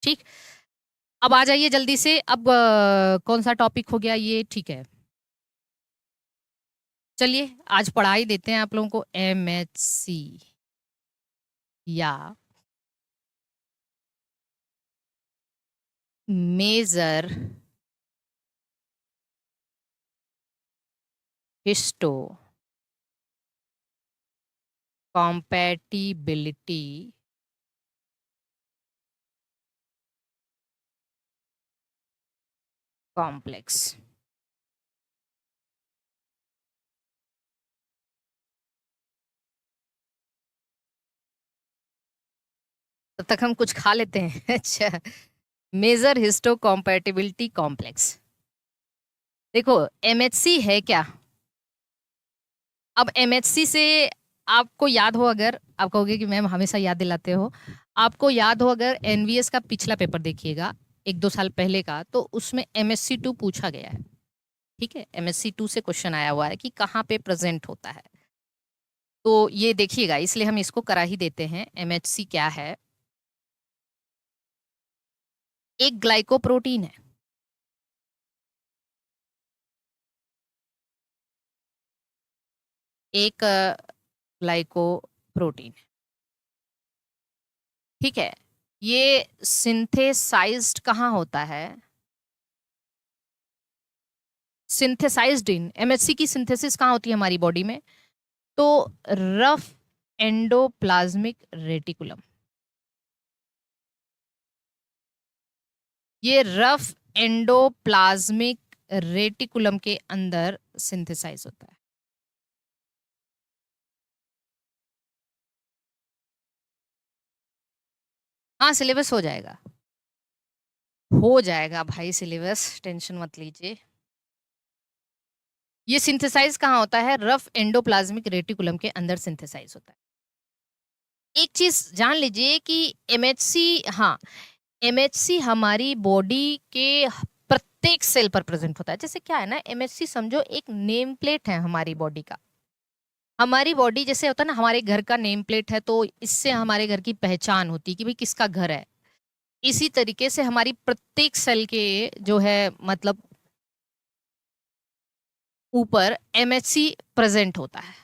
ठीक, अब आ जाइए जल्दी से। अब कौन सा टॉपिक हो गया ये? ठीक है, चलिए आज पढ़ा ही देते हैं आप लोगों को MHC या मेजर हिस्टो कॉम्पैटिबिलिटी कॉम्प्लेक्स। तब तक हम कुछ खा लेते हैं। अच्छा, मेजर हिस्टो कॉम्पैटिबिलिटी कॉम्प्लेक्स। देखो MHC है क्या? अब MHC से आपको याद हो, अगर आप कहोगे कि मैम हमेशा याद दिलाते हो, आपको याद हो अगर NVS का पिछला पेपर देखिएगा 1-2 साल पहले का, तो उसमें MSc2 पूछा गया है। ठीक है, MSc2 से क्वेश्चन आया हुआ है कि कहाँ पे प्रेजेंट होता है। तो ये देखिएगा, इसलिए हम इसको करा ही देते हैं। MHC क्या है? एक ग्लाइकोप्रोटीन है। एक ग्लाइकोप्रोटीन, ठीक है। ये सिंथेसाइज्ड कहाँ होता है? सिंथेसाइज्ड इन MHC की सिंथेसिस कहाँ होती है हमारी बॉडी में? तो रफ एंडोप्लाज्मिक रेटिकुलम। ये रफ एंडोप्लाज्मिक रेटिकुलम के अंदर सिंथेसाइज होता है। हाँ, सिलेबस हो जाएगा, हो जाएगा भाई सिलेबस, टेंशन मत लीजिए। ये सिंथेसाइज कहाँ होता है? रफ एंडोप्लाज्मिक रेटिकुलम के अंदर सिंथेसाइज होता है। एक चीज जान लीजिए कि MHC, हाँ, MHC हमारी बॉडी के प्रत्येक सेल पर प्रेजेंट होता है। जैसे क्या है ना, MHC समझो एक नेम प्लेट है हमारी बॉडी का। हमारी बॉडी जैसे होता है ना, हमारे घर का नेम प्लेट है, तो इससे हमारे घर की पहचान होती है कि भाई किसका घर है। इसी तरीके से हमारी प्रत्येक सेल के जो है मतलब ऊपर MHC प्रेजेंट होता है।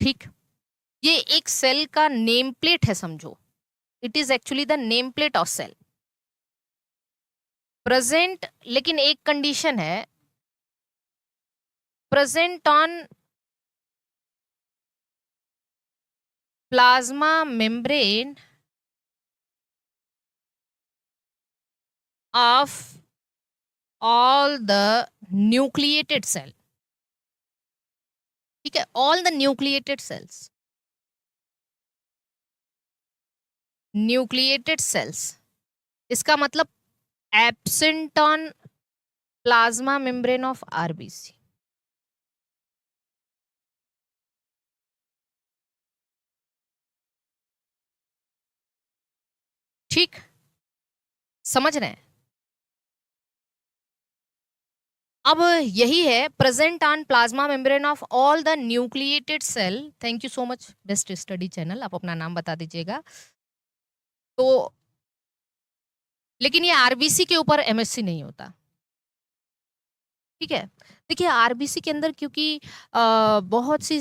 ठीक, ये एक सेल का नेम प्लेट है समझो। It is actually the name plate of cell present. लेकिन एक कंडीशन है, present on plasma membrane of all the nucleated cell। ठीक है, all the nucleated cells, nucleated cells, इसका मतलब absent on plasma membrane of RBC। ठीक, समझ रहे हैं? अब यही है present on plasma membrane of all the nucleated cell. Thank you so much best study channel, आप अपना नाम बता दीजिएगा। तो लेकिन ये RBC के ऊपर MHC नहीं होता। ठीक है, देखिए RBC के अंदर क्योंकि बहुत सी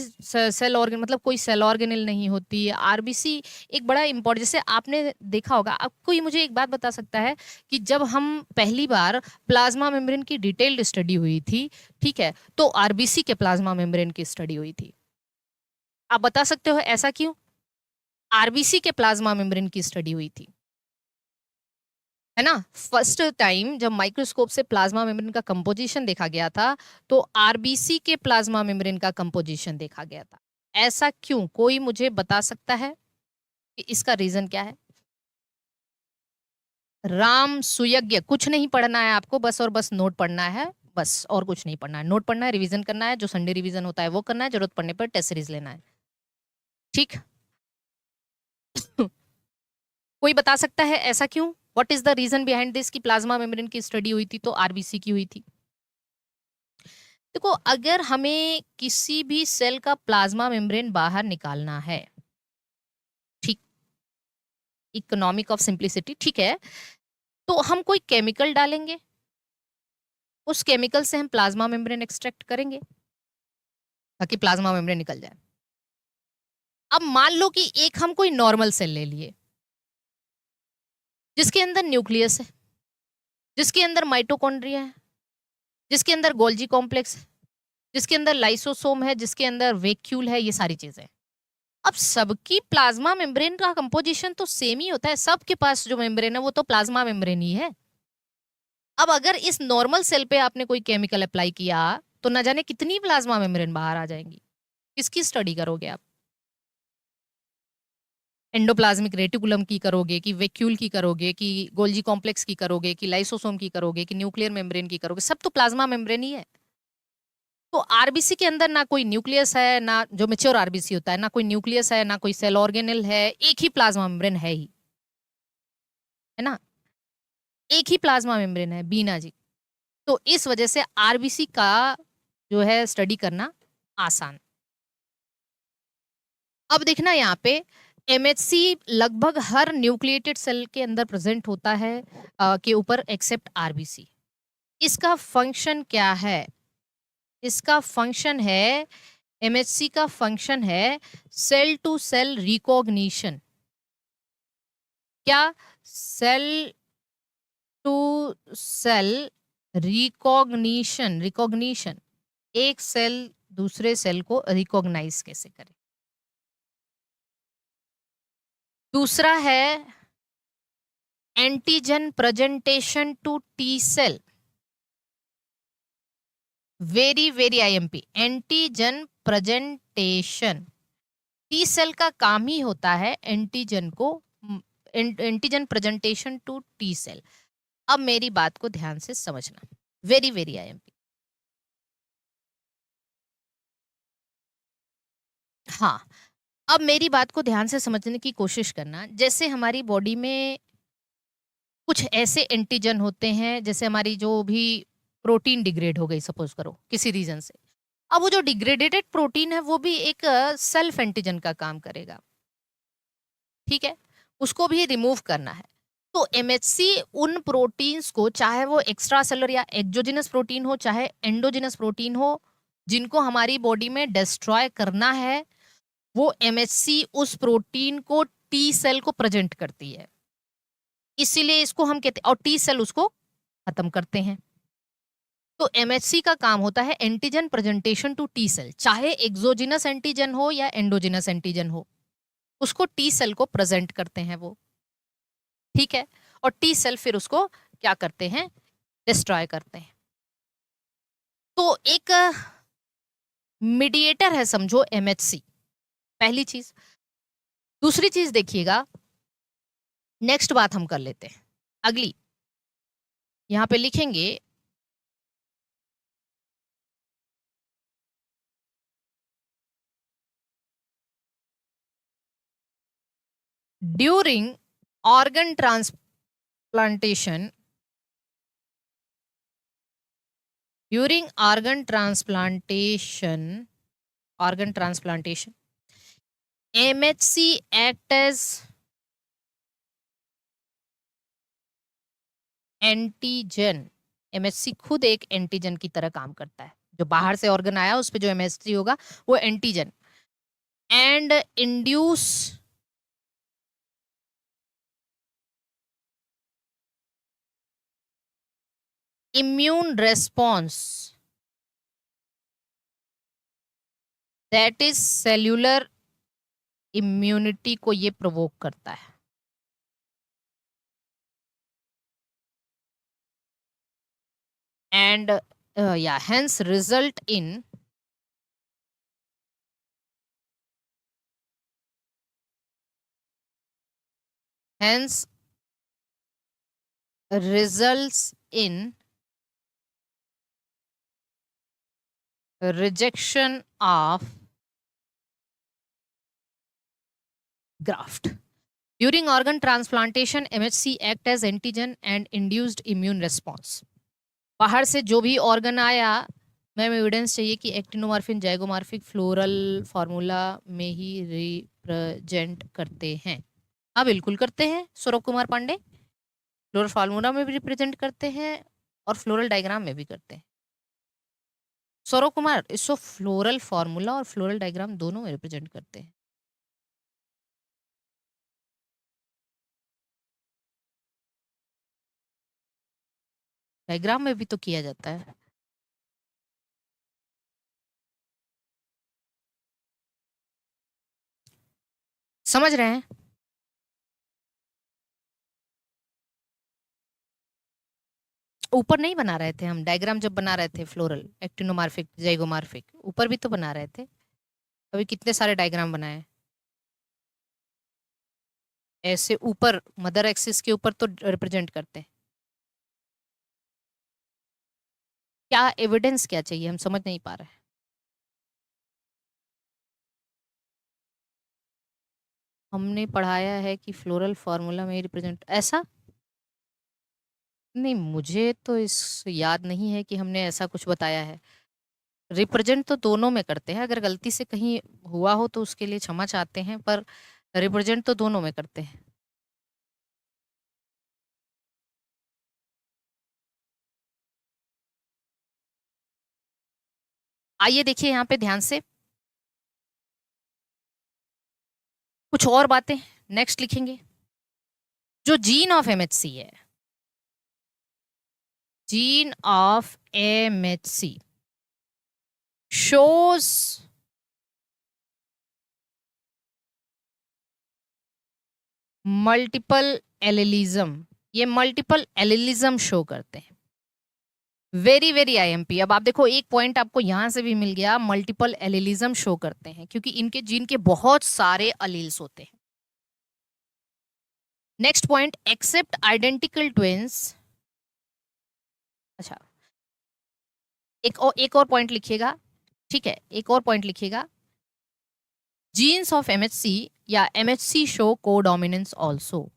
सेल ऑर्गन मतलब कोई सेल ऑर्गेनेल नहीं होती है। RBC एक बड़ा इम्पोर्टेंट, जैसे आपने देखा होगा, आपको ये मुझे एक बात बता सकता है कि जब हम पहली बार प्लाज्मा मेम्ब्रेन की डिटेल्ड स्टडी हुई थी, ठीक है, तो RBC के प्लाज्मा मेम्ब्रेन की स्टडी हुई थी। आप बता सकते हो ऐसा क्यों? RBC के प्लाज्मा मेम्ब्रेन की स्टडी हुई थी, है ना। फर्स्ट टाइम जब माइक्रोस्कोप से प्लाज्मा मेम्ब्रेन का कंपोजिशन देखा गया था, तो RBC के प्लाज्मा मेम्ब्रेन का कंपोजिशन देखा गया था। ऐसा क्यों? कोई मुझे बता सकता है कि इसका रीजन क्या है? राम सुयज्ञ, कुछ नहीं पढ़ना है आपको, बस और बस नोट पढ़ना है, बस और कुछ नहीं पढ़ना है। नोट पढ़ना है, रिवीजन करना है, जो संडे रिवीजन होता है वो करना है, जरूरत पड़ने पर टेस्ट सीरीज लेना है। ठीक। कोई बता सकता है ऐसा क्यों? What is the reason behind this कि प्लाज्मा मेम्ब्रेन की स्टडी हुई थी तो RBC की हुई थी? देखो, अगर हमें किसी भी सेल का प्लाज्मा मेम्ब्रेन बाहर निकालना है, ठीक, इकोनॉमिक ऑफ सिंप्लिसिटी, ठीक है, तो हम कोई केमिकल डालेंगे, उस केमिकल से हम प्लाज्मा मेम्ब्रेन एक्सट्रैक्ट करेंगे ताकि प्लाज्मा मेम्ब्रेन निकल जाए। अब मान लो कि एक हम कोई नॉर्मल सेल ले लिए जिसके अंदर न्यूक्लियस है, जिसके अंदर माइटोकॉन्ड्रिया है, जिसके अंदर गोल्जी कॉम्प्लेक्स है, जिसके अंदर लाइसोसोम है, जिसके अंदर वेक्यूल है, ये सारी चीजें। अब सबकी प्लाज्मा मेम्ब्रेन का कंपोजिशन तो सेम ही होता है, सबके पास जो मेम्ब्रेन है वो तो प्लाज्मा मेम्ब्रेन ही है। अब अगर इस नॉर्मल सेल पे आपने कोई केमिकल अप्लाई किया तो न जाने कितनी प्लाज्मा मेम्ब्रेन बाहर आ जाएंगी। किसकी स्टडी करोगे आप? एंडोप्लाज्मिक रेटिकुलम की करोगे कि वेक्यूल की करोगे कि गोल्जी कॉम्प्लेक्स की करोगे कि लाइसोसोम की करोगे कि न्यूक्लियर मेम्ब्रेन की करोगे? सब तो प्लाज्मा मेम्ब्रेन ही है। तो आरबीसी के अंदर ना कोई न्यूक्लियस है, ना जो मेच्योर आरबीसी होता है, ना कोई न्यूक्लियस है, ना कोई सेल ऑर्गेनेल है, एक ही प्लाज्मा मेम्ब्रेन है ही, है ना? एक ही प्लाज्मा मेम्ब्रेन है, बीना जी। तो इस वजह से आरबीसी का जो है स्टडी करना आसान। अब देखना यहाँ पे एमएचसी लगभग हर न्यूक्लिएटेड सेल के अंदर प्रेजेंट होता है के ऊपर एक्सेप्ट आरबीसी। इसका फंक्शन क्या है? इसका फंक्शन है, एमएचसी का फंक्शन है सेल टू सेल रिकॉग्निशन। क्या? Cell to cell recognition. Recognition, एक सेल दूसरे सेल को रिकॉग्नाइज कैसे करे। दूसरा है antigen presentation to T cell. Very very IMP, antigen presentation. T cell का काम ही होता है एंटीजन को, antigen presentation to T cell. अब मेरी बात को ध्यान से समझना, वेरी वेरी आईएमपी। हाँ, अब मेरी बात को ध्यान से समझने की कोशिश करना। जैसे हमारी बॉडी में कुछ ऐसे एंटीजन होते हैं, जैसे हमारी जो भी प्रोटीन डिग्रेड हो गई सपोज करो किसी रीजन से, अब वो जो डिग्रेडेड प्रोटीन है वो भी एक सेल्फ एंटीजन का काम करेगा, ठीक है? उसको भी रिमूव करना है। तो एमएचसी उन प्रोटीन्स को, चाहे वो एक्स्ट्रा सेलुलर या एक्सोजिनस प्रोटीन हो चाहे एंडोजिनस प्रोटीन हो, जिनको हमारी बॉडी में डिस्ट्रॉय करना है, वो एमएचसी उस प्रोटीन को टी सेल को प्रेजेंट करती है। इसीलिए इसको हम कहते हैं, और टी सेल उसको खत्म करते हैं। तो एमएचसी का काम होता है antigen presentation to T cell, चाहे एक्सोजिनस एंटीजन हो या एंडोजिनस एंटीजन हो, उसको टी सेल को प्रेजेंट करते हैं वो, ठीक है? और टी सेल फिर उसको क्या करते हैं? डिस्ट्रॉय करते हैं। तो एक मीडिएटर है समझो एमएचसी, पहली चीज। दूसरी चीज देखिएगा, नेक्स्ट बात हम कर लेते हैं अगली, यहां पे लिखेंगे during organ transplantation. During organ transplantation, organ transplantation, MHC act as antigen. MHC खुद एक एंटीजन की तरह काम करता है, जो बाहर से ऑर्गन आया उस पे जो एमएचसी होगा वो antigen, and induce immune response that is cellular immunity को ये प्रोवोक करता है। एंड या hence result in hence results in rejection of graft. During organ transplantation, MHC act as antigen and induced immune response. बाहर से जो भी organ आया, मैम एविडेंस चाहिए कि एक्टिनोमॉर्फिन जाइगोमॉर्फिक फ्लोरल फार्मूला में ही रिप्रेजेंट करते हैं। हाँ बिल्कुल करते हैं सौरभ कुमार पांडे। फ्लोरल फार्मूला में भी रिप्रेजेंट करते हैं और फ्लोरल डायग्राम में भी करते हैं। सौरभ कुमार, इसको फ्लोरल फार्मूला और फ्लोरल डायग्राम दोनों में रिप्रेजेंट करते हैं। डायग्राम में भी तो किया जाता है। समझ रहे हैं? ऊपर नहीं बना रहे थे हम डायग्राम, जब बना रहे थे फ्लोरल एक्टिनोमार्फिक जाइगोमार्फिक, ऊपर भी तो बना रहे थे। अभी कितने सारे डायग्राम बनाए ऐसे ऊपर, मदर एक्सिस के ऊपर तो रिप्रेजेंट करते हैं। क्या एविडेंस क्या चाहिए, हम समझ नहीं पा रहे हैं। हमने पढ़ाया है कि फ्लोरल फार्मूला में रिप्रेजेंट ऐसा नहीं, मुझे तो इस याद नहीं है कि हमने ऐसा कुछ बताया है। रिप्रेजेंट तो दोनों में करते हैं, अगर गलती से कहीं हुआ हो तो उसके लिए क्षमा चाहते हैं, पर रिप्रेजेंट तो दोनों में करते हैं। आइए देखिए यहाँ पे ध्यान से कुछ और बातें नेक्स्ट लिखेंगे। जो जीन ऑफ एमएचसी है, gene of MHC shows multiple allelism, ये मल्टीपल एलिलिज्म शो करते हैं। Very very IMP. अब आप देखो एक पॉइंट आपको यहां से भी मिल गया, मल्टीपल एलिलिज्म शो करते हैं क्योंकि इनके जीन के बहुत सारे अलील्स होते हैं। Next point, except identical twins. अच्छा, एक और पॉइंट लिखिएगा, ठीक है, एक और पॉइंट लिखिएगा। जीन्स ऑफ एमएचसी या MHC show codominance also.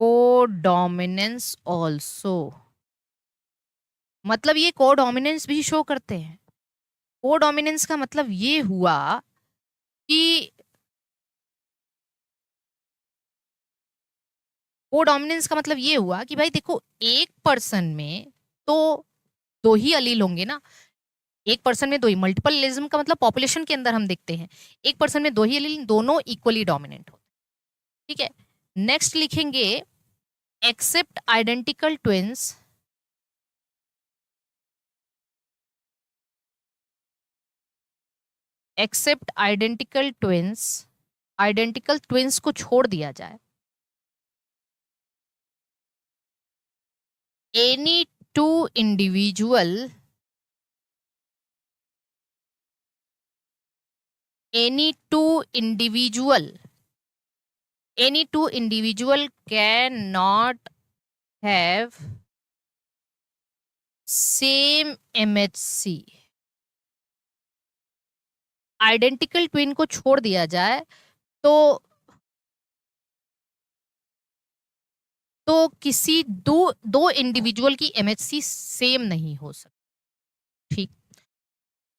Codominance also मतलब ये कोडोमिनेंस भी शो करते हैं। कोडोमिनेंस का मतलब ये हुआ कि कोडोमिनेंस का मतलब ये हुआ कि भाई देखो, एक पर्सन में तो दो ही अलील होंगे ना। एक पर्सन में दो ही, मल्टीपलिज्म का मतलब पॉपुलेशन के अंदर हम देखते हैं एक पर्सन में दो ही अलील, दोनों इक्वली डोमिनेंट होते हैं, ठीक है। नेक्स्ट लिखेंगे, except identical twins, except identical twins, identical twins को छोड़ दिया जाए। Any two individual, any two individual, any two individual cannot have same MHC। Identical twin को छोड़ दिया जाए तो किसी दो दो इंडिविजुअल की एमएचसी सेम नहीं हो सकती। ठीक,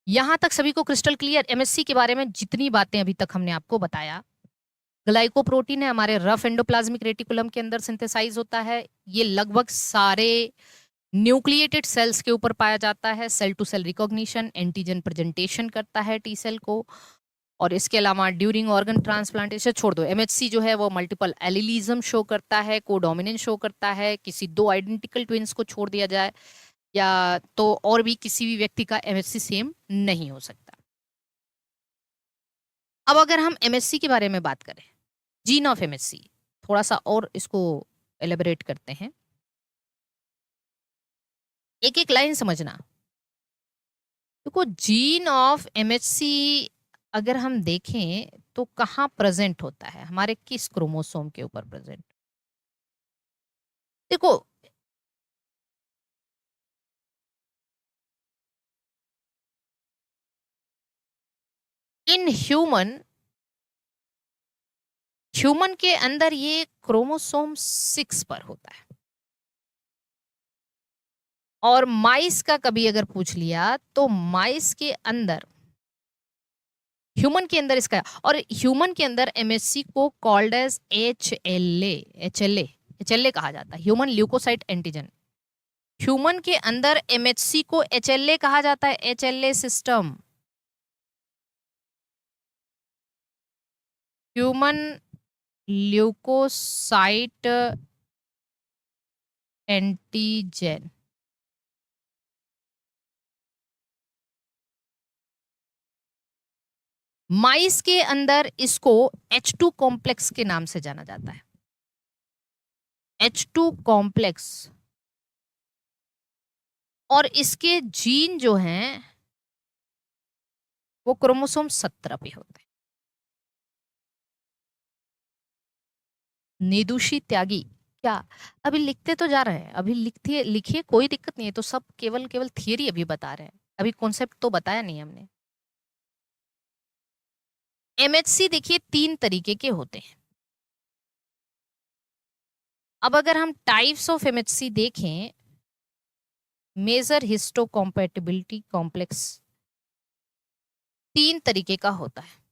यहां तक सभी को क्रिस्टल क्लियर। एमएचसी के बारे में जितनी बातें अभी तक हमने आपको बताया, ग्लाइकोप्रोटीन है हमारे रफ एंडोप्लाज्मिक रेटिकुलम के अंदर सिंथेसाइज होता है। ये लगभग सारे न्यूक्लिएटेड सेल्स के ऊपर पाया जाता है। Cell to cell recognition, antigen presentation करता है टी सेल को। और इसके अलावा ड्यूरिंग ऑर्गन ट्रांसप्लांटेशन, छोड़ दो, एमएचसी जो है वो मल्टीपल एलिलिज्म शो करता है, कोडोमिनेंस शो करता है। किसी दो आइडेंटिकल ट्विंस को छोड़ दिया जाए या तो और भी किसी भी व्यक्ति का एमएचसी सेम नहीं हो सकता। अब अगर हम एमएचसी के बारे में बात करें, जीन ऑफ एमएचसी, थोड़ा सा और इसको एलेबरेट करते हैं। एक एक लाइन समझना। देखो, जीन ऑफ एमएचसी अगर हम देखें तो कहाँ प्रेजेंट होता है, हमारे किस क्रोमोसोम के ऊपर प्रेजेंट। देखो, इन ह्यूमन के अंदर ये क्रोमोसोम 6 पर होता है। और माइस का कभी अगर पूछ लिया तो माइस के अंदर ह्यूमन के अंदर इसका, और ह्यूमन के अंदर एमएससी को कॉल्ड एज एचएलए कहा जाता है, ह्यूमन ल्यूकोसाइट एंटीजन। ह्यूमन के अंदर एमएचसी को एचएलए कहा जाता है, HLA system, human leukocyte antigen. Mice के अंदर इसको H2 कॉम्प्लेक्स के नाम से जाना जाता है, H2 कॉम्प्लेक्स। और इसके जीन जो हैं वो क्रोमोसोम 17 पे होते हैं। निदुषी त्यागी क्या, अभी लिखते तो जा रहे हैं, अभी लिखते लिखिए, कोई दिक्कत नहीं है, तो सब केवल केवल थियरी अभी बता रहे हैं, अभी कॉन्सेप्ट तो बताया नहीं हमने। एमएचसी देखिए 3 तरीके के होते हैं। अब अगर हम टाइप्स ऑफ एमएचसी देखें, मेजर हिस्टोकॉम्पैटिबिलिटी कॉम्प्लेक्स 3 तरीके का होता है।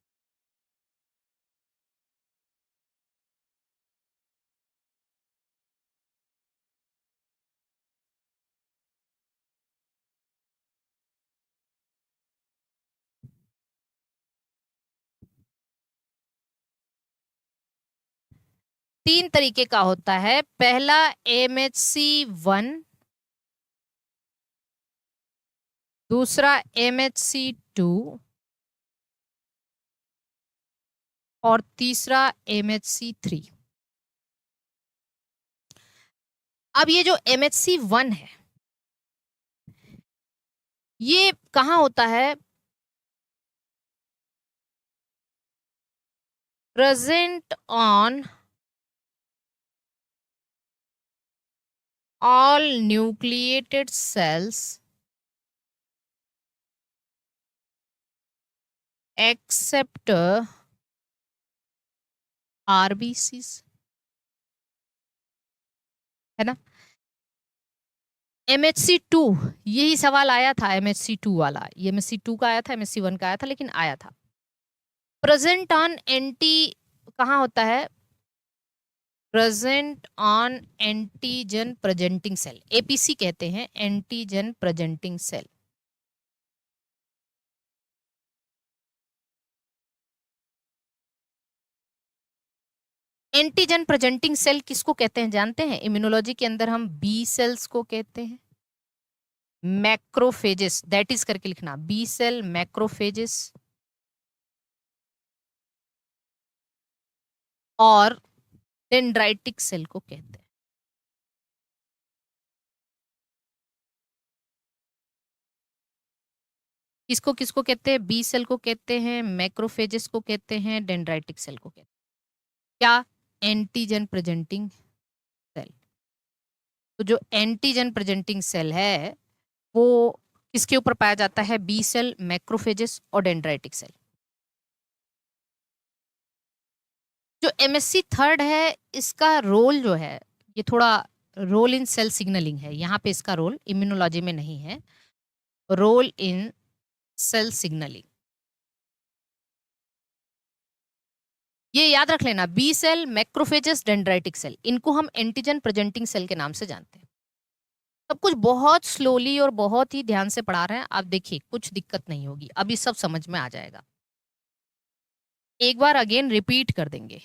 तीन तरीके का होता है। पहला MHC1, दूसरा MHC2 और तीसरा MHC3। अब ये जो MHC1 है ये कहाँ होता है? Present on all nucleated cells except RBCs, है ना। MHC2, यही सवाल आया था, MHC2 वाला, ये MHC2 का आया था, MHC1 का आया था, लेकिन आया था। प्रेजेंट ऑन एंटी कहाँ होता है? Present on antigen presenting cell, APC कहते हैं, antigen presenting cell. Antigen presenting cell किसको कहते हैं जानते हैं? इम्यूनोलॉजी के अंदर हम बी सेल्स को कहते हैं, मैक्रोफेजेस, दैट इज करके लिखना, बी सेल, मैक्रोफेजेस और डेंड्राइटिक सेल को कहते हैं। किसको किसको कहते हैं? बी सेल को कहते हैं, मैक्रोफेजेस को कहते हैं, डेंड्राइटिक सेल को कहते हैं। क्या? Antigen presenting cell. तो जो एंटीजन प्रेजेंटिंग सेल है वो किसके ऊपर पाया जाता है? बी सेल, मैक्रोफेजेस और डेंड्राइटिक सेल। जो MSC थर्ड है इसका रोल जो है ये थोड़ा रोल इन सेल सिग्नलिंग है, यहाँ पे इसका रोल इम्यूनोलॉजी में नहीं है, रोल इन सेल सिग्नलिंग। ये याद रख लेना, B cell, macrophages, dendritic cell, इनको हम एंटीजन प्रेजेंटिंग सेल के नाम से जानते हैं। सब कुछ बहुत स्लोली और बहुत ही ध्यान से पढ़ा रहे हैं आप, देखिए कुछ दिक्कत नहीं होगी, अभी सब समझ में आ जाएगा। एक बार अगेन रिपीट कर देंगे,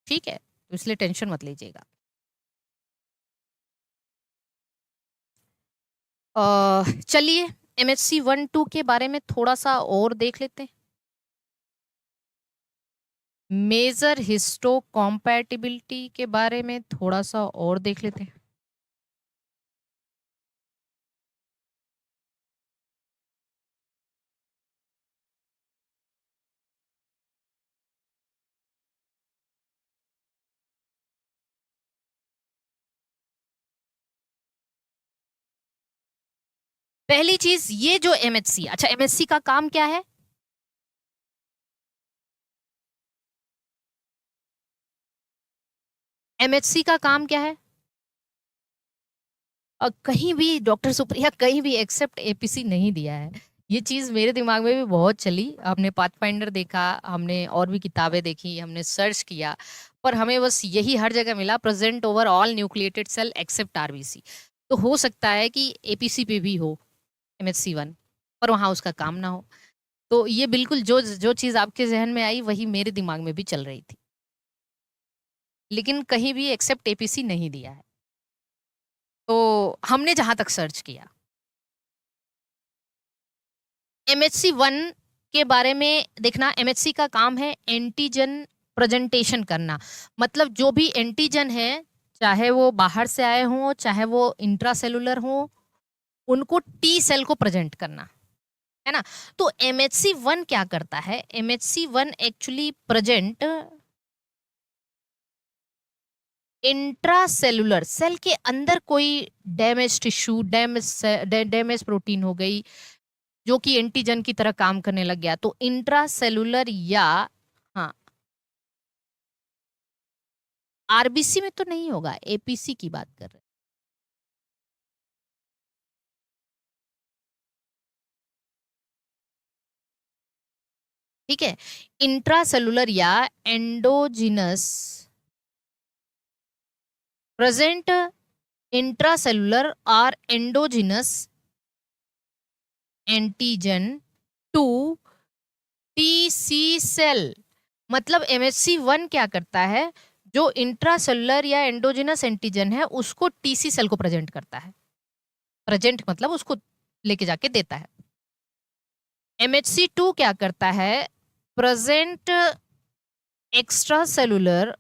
ठीक है, तो इसलिए टेंशन मत लीजिएगा। चलिए MHC1-2 के बारे में थोड़ा सा और देख लेते हैं। मेजर हिस्टो कॉम्पैटिबिलिटी के बारे में थोड़ा सा और देख लेते हैं। पहली चीज ये जो MHC, अच्छा MHC का काम क्या है? MHC का काम क्या है? कहीं भी डॉक्टर सुप्रिया कहीं भी एक्सेप्ट APC नहीं दिया है, ये चीज मेरे दिमाग में भी बहुत चली। हमने पाथफाइंडर देखा, हमने और भी किताबें देखी, हमने सर्च किया, पर हमें बस यही हर जगह मिला, present over all nucleated cell except RBC. तो हो सकता है कि एपीसी पे भी हो MHC1, पर वहां उसका काम ना हो। तो ये बिल्कुल जो जो चीज आपके जहन में आई वही मेरे दिमाग में भी चल रही थी, लेकिन कहीं भी एक्सेप्ट एपीसी नहीं दिया है। तो हमने जहां तक सर्च किया, MHC1 के बारे में देखना, MHC का काम है एंटीजन प्रेजेंटेशन करना। मतलब जो भी एंटीजन है, चाहे वो बाहर से आए हों चाहे वो इंट्रासेलुलर हो, उनको टी सेल को प्रेजेंट करना, है ना। तो MHC1 क्या करता है, MHC1 actually present intracellular, cell के अंदर कोई डैमेज टिश्यू, डैमेज प्रोटीन हो गई जो कि एंटीजन की तरह काम करने लग गया, तो इंट्रासेलुलर या, हाँ, आरबीसी में तो नहीं होगा, एपीसी की बात कर रहे हैं। ठीक है, इंट्रासेलुलर या एंडोजिनस, प्रेजेंट इंट्रासेलुलर और endogenous antigen to TC cell. मतलब MHC1 क्या करता है, जो इंट्रासेलुलर या एंडोजिनस एंटीजन है उसको टीसी सेल को प्रेजेंट करता है। प्रेजेंट मतलब उसको लेके जाके देता है। MHC2 क्या करता है, प्रेजेंट एक्स्ट्रा सेलुलर,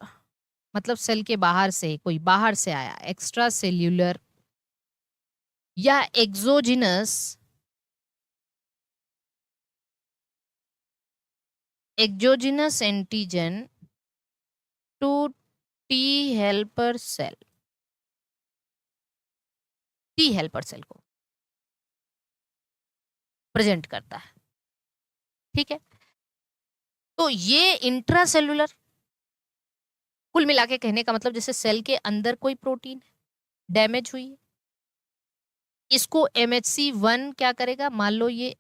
मतलब सेल के बाहर से, कोई बाहर से आया एक्स्ट्रा सेल्यूलर या exogenous, exogenous antigen to T helper cell, T helper cell को प्रेजेंट करता है। ठीक है, तो ये इंट्रासेलुलर, कुल मिला के कहने का मतलब जैसे सेल के अंदर कोई प्रोटीन डैमेज हुई है, इसको MHC1 क्या करेगा, मान लो ये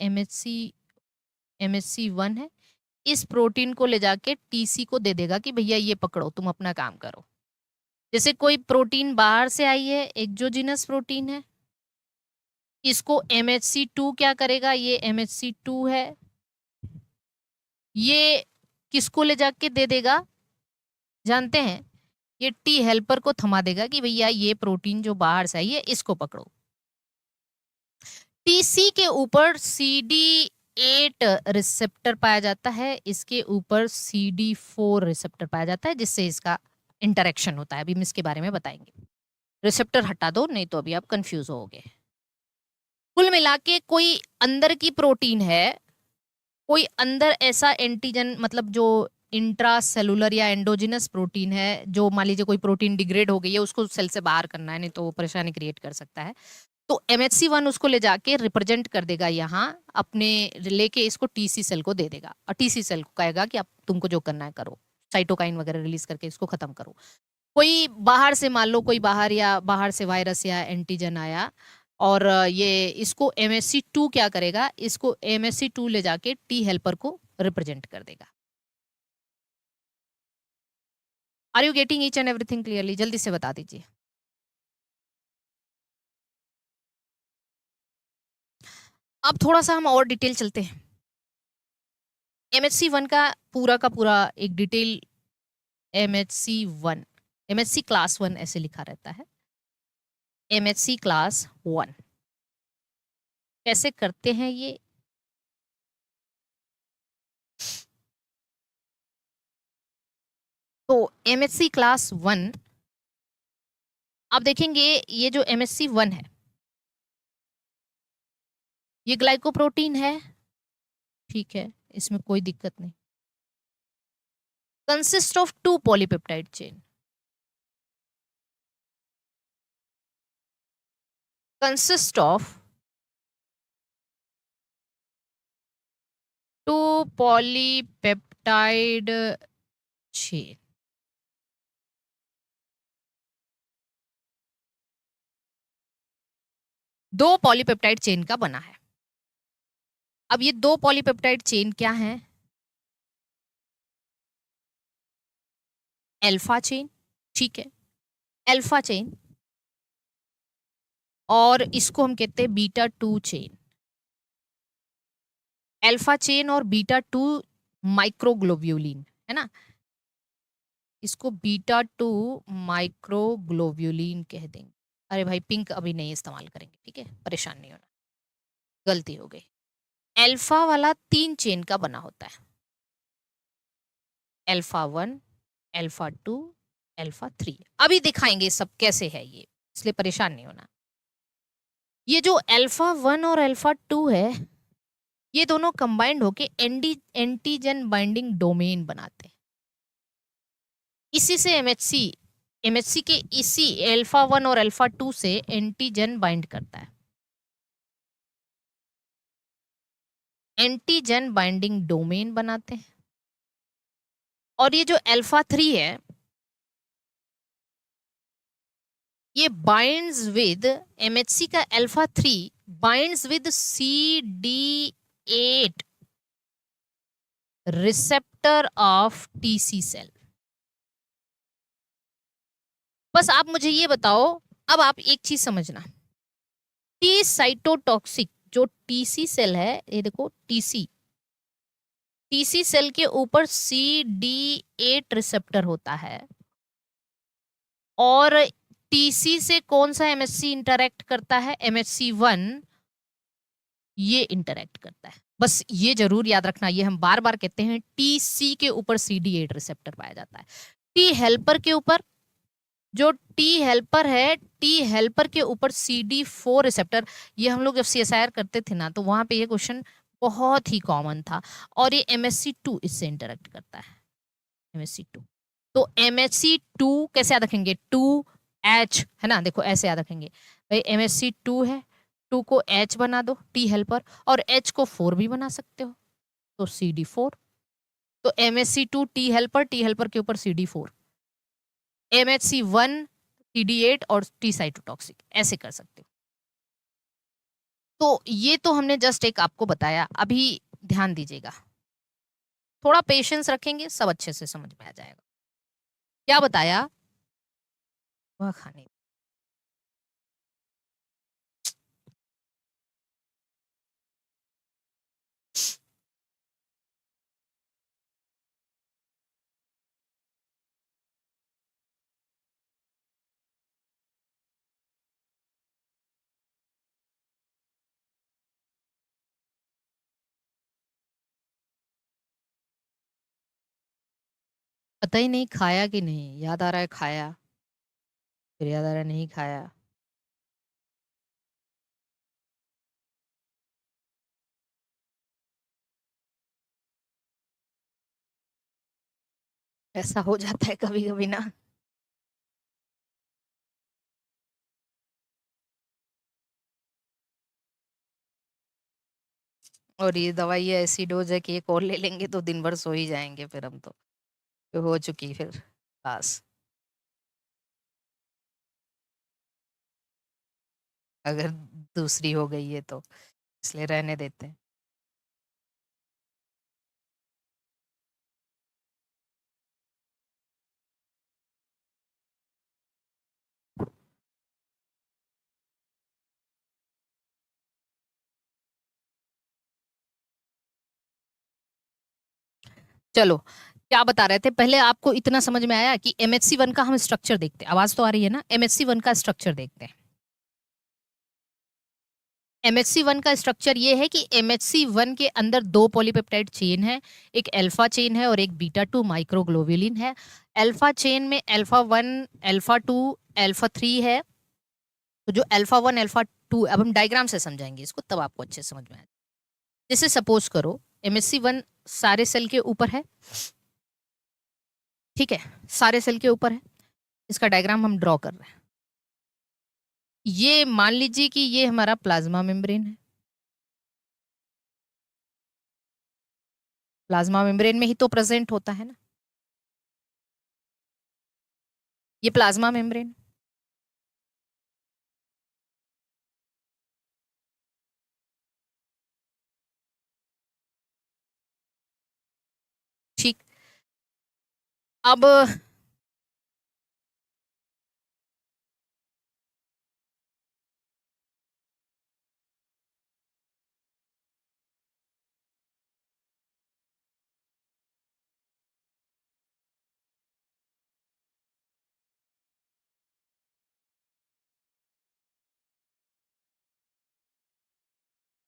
MHC1 है, इस प्रोटीन को ले जाके टीसी को दे देगा कि भैया ये पकड़ो, तुम अपना काम करो। जैसे कोई प्रोटीन बाहर से आई है, एक्सोजिनस प्रोटीन है, इसको MHC2 क्या करेगा, ये MHC2 है, ये किसको ले जाके दे देगा जानते हैं, ये टी हेल्पर को थमा देगा कि भैया ये प्रोटीन जो बाहर से आई है इसको पकड़ो। टीसी के ऊपर CD8 रिसेप्टर पाया जाता है, इसके ऊपर CD4 रिसेप्टर पाया जाता है, जिससे इसका इंटरेक्शन होता है। अभी हम इसके बारे में बताएंगे। रिसेप्टर हटा दो, नहीं तो अभी आप कंफ्यूज होगे। कुल मिला के कोई अंदर की प्रोटीन है, कोई अंदर ऐसा एंटीजन, मतलब जो इंट्रा सेलुलर या एंडोजिनस प्रोटीन है, जो मान लीजिए कोई प्रोटीन डिग्रेड हो गई है, उसको सेल से बाहर करना है, नहीं तो वो परेशानी क्रिएट कर सकता है। तो MHC1 उसको ले जाके रिप्रेजेंट कर देगा यहाँ अपने, लेके इसको टीसी सेल को दे देगा, और टीसी सेल को कहेगा कि अब तुमको जो करना है करो, साइटोकाइन वगैरह रिलीज करके इसको खत्म करो। कोई बाहर से, मान लो कोई बाहर, या बाहर से वायरस या एंटीजन आया, और ये इसको MHC2 क्या करेगा, इसको MHC2 ले जाके टी हेल्पर को रिप्रेजेंट कर देगा। Are you getting each and everything clearly? जल्दी से बता दीजिए। अब थोड़ा सा हम और डिटेल चलते हैं। MHC1 का पूरा एक डिटेल, MHC1, MHC क्लास 1 ऐसे लिखा रहता है। MHC क्लास 1 कैसे करते हैं ये, तो MHC क्लास 1 आप देखेंगे, ये जो MHC1 है, ये ग्लाइकोप्रोटीन है, ठीक है, इसमें कोई दिक्कत नहीं। Consist of 2 polypeptide chain, consist of 2 polypeptide chain. दो पॉलीपेप्टाइड चेन का बना है। अब ये दो पॉलीपेप्टाइड चेन क्या है? अल्फा चेन, ठीक है, अल्फा चेन, और इसको हम कहते हैं beta two chain. Alpha chain और बीटा टू माइक्रोग्लोब्यूलिन, है ना, इसको बीटा टू माइक्रोग्लोब्यूलिन कह देंगे। अरे भाई पिंक अभी नहीं इस्तेमाल करेंगे, ठीक है, परेशान नहीं होना, गलती हो गई। अल्फा वाला 3 चेन का बना होता है, अल्फा 1, अल्फा 2, अल्फा 3। अभी दिखाएंगे सब कैसे है ये, इसलिए परेशान नहीं होना। ये जो अल्फा 1 और अल्फा 2 है, ये दोनों कंबाइंड होके एंटीजन बाइंडिंग डोमेन बनाते हैं। इसी से एमएचसी, एमएचसी के इसी अल्फा 1 और अल्फा 2 से एंटीजन बाइंड करता है, एंटीजन बाइंडिंग डोमेन बनाते हैं। और ये जो अल्फा 3 है, ये बाइंड्स विद, एमएचसी का alpha 3 binds with CD8 receptor of TC cell. बस आप मुझे ये बताओ, अब आप एक चीज समझना, टी साइटोटॉक्सिक जो टीसी सेल है, ये देखो टीसी, टीसी सेल के ऊपर CD8 रिसेप्टर होता है, और टीसी से कौन सा एमएचसी इंटरेक्ट करता है? MHC1 ये इंटरेक्ट करता है। बस ये जरूर याद रखना, ये हम बार बार कहते हैं, टीसी के ऊपर CD8 रिसेप्टर पाया जाता है। टी हेल्पर के ऊपर, जो टी हेल्पर है, टी हेल्पर के ऊपर CD4 रिसेप्टर। ये हम लोग जब CSIR करते थे ना, तो वहां पे ये क्वेश्चन बहुत ही कॉमन था। और ये MHC2 इससे इंटरेक्ट करता है, MHC2। तो MHC2 कैसे याद रखेंगे? 2H, है ना, देखो ऐसे याद रखेंगे भाई, MHC2 है, 2 को H बना दो टी हेल्पर, और H को 4 भी बना सकते हो, तो CD4। तो MHC2 टी हेल्पर के ऊपर CD4, MHC1 CD8 और टी साइटोटॉक्सिक, ऐसे कर सकते हो। तो ये तो हमने जस्ट एक आपको बताया, अभी ध्यान दीजिएगा, थोड़ा पेशेंस रखेंगे सब अच्छे से समझ में आ जाएगा। क्या बताया? वह खाने, पता ही नहीं खाया कि नहीं, याद आ रहा है खाया, फिर याद आ रहा है नहीं खाया। ऐसा हो जाता है कभी कभी ना। और ये दवाई ऐसी डोज है कि एक और ले लेंगे तो दिन भर सो ही जाएंगे फिर हम तो हो चुकी फिर बस, अगर दूसरी हो गई है तो, इसलिए रहने देते हैं। चलो, क्या बता रहे थे पहले, आपको इतना समझ में आया कि MHC1 का हम स्ट्रक्चर देखते हैं, आवाज तो आ रही है ना, MHC1 का स्ट्रक्चर देखते हैं। MHC1 का स्ट्रक्चर ये है कि MHC1 के अंदर दो पॉलीपेप्टाइड चेन है, एक अल्फा चेन है और एक बीटा टू माइक्रोग्लोब्यूलिन है। अल्फा चेन में अल्फा 1, अल्फा 2, अल्फा 3 है। तो जो अल्फा 1, अल्फा 2, अब हम डायग्राम से समझाएंगे इसको, तब आपको अच्छे से समझ में आएगा। जैसे सपोज करो MHC1 सारे सेल के ऊपर है, ठीक है, सारे सेल के ऊपर है, इसका डायग्राम हम ड्रॉ कर रहे हैं। ये मान लीजिए कि ये हमारा प्लाज्मा मेम्ब्रेन है, प्लाज्मा मेम्ब्रेन में ही तो प्रेजेंट होता है ना, ये प्लाज्मा मेम्ब्रेन। अब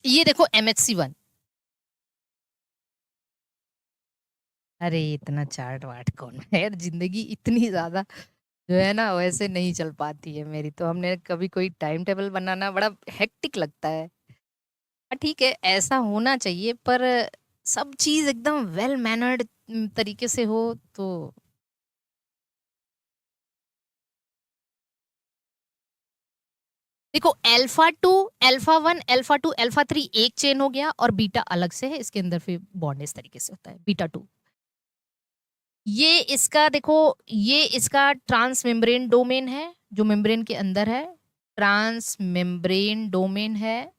ये देखो MHC1। अरे इतना चार्ट वार्ट कौन है यार, जिंदगी इतनी ज्यादा जो है ना वैसे नहीं चल पाती है मेरी, तो हमने कभी कोई टाइम टेबल बनाना बड़ा हेक्टिक लगता है। ठीक है, ऐसा होना चाहिए, पर सब चीज एकदम वेल मैनर्ड तरीके से हो तो। देखो अल्फा 1 अल्फा 2 अल्फा 3 एक चेन हो गया, और बीटा अलग से है, इसके अंदर फिर बॉन्ड इस तरीके से होता है बीटा 2। ये इसका देखो, ये इसका ट्रांस मेम्ब्रेन डोमेन है, जो मेम्ब्रेन के अंदर है, ट्रांस मेम्ब्रेन डोमेन है।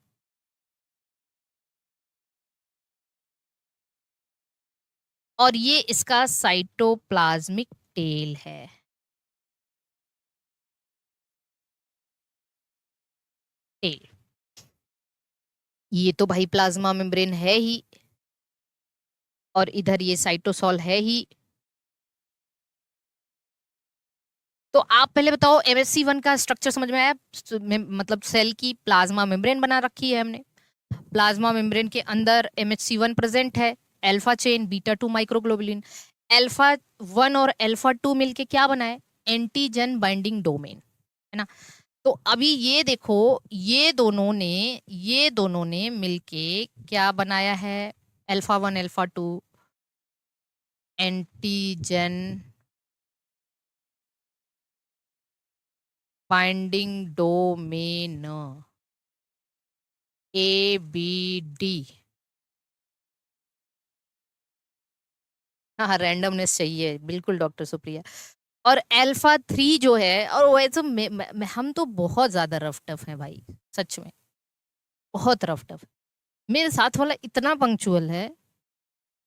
और ये इसका साइटोप्लाज्मिक टेल है। टेल, ये तो भाई प्लाज्मा मेम्ब्रेन है ही, और इधर ये साइटोसॉल है ही। तो आप पहले बताओ, MHC1 का स्ट्रक्चर समझ में आया? मतलब सेल की प्लाज्मा मेम्ब्रेन बना रखी है हमने, प्लाज्मा मेम्ब्रेन के अंदर MHC1 प्रेजेंट है, alpha chain beta 2 microglobulin. Alpha 1 और अल्फा 2 मिलके क्या बनाए? एंटीजन बाइंडिंग डोमेन, है ना? तो अभी ये देखो, ये दोनों ने मिलके क्या बनाया है? Alpha 1 alpha 2 antigen binding domain, ABD। हाँ, रैंडमनेस चाहिए बिल्कुल डॉक्टर सुप्रिया। और अल्फा 3 जो है, और वैसे हम तो बहुत ज्यादा रफ टफ हैं भाई, सच में बहुत रफ टफ। मेरे साथ वाला इतना पंक्चुअल है,